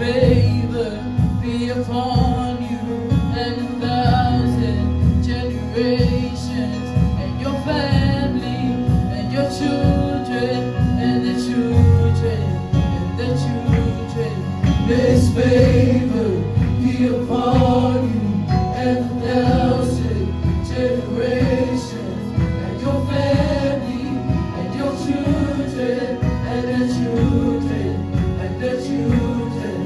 favor be upon you and 1,000 generations, and your family, and your children, and the children, and the children. His favor be upon you and 1,000 generations, and your family, and your children, and the children, and the children.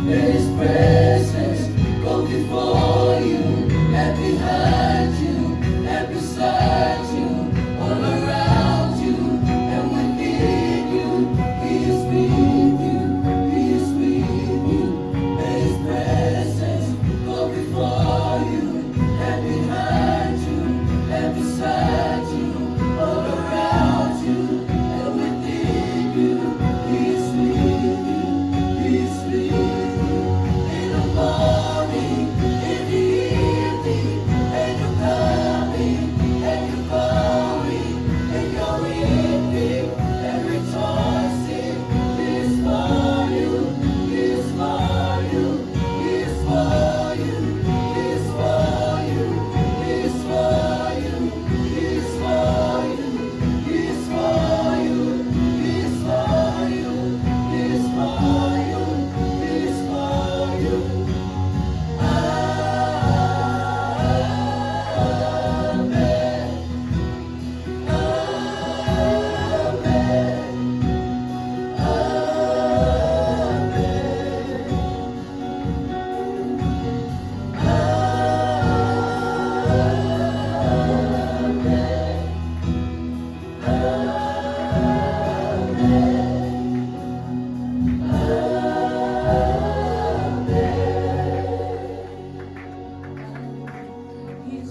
May His presence go before you, and behind you, and beside you, all around you, and within you. He is with you, He is with you. May His presence go before you, and behind you, and beside you, all around you, and within you. He is with you, He is with you. In the morning, in the evening, and you're coming, and you're going, and you're weeping, and rejoicing. He is for you, He is for you, He is for you, He is for you, He is for you, He is for you, He is for you, He is for you, He is for you, He is for you. Amen. He's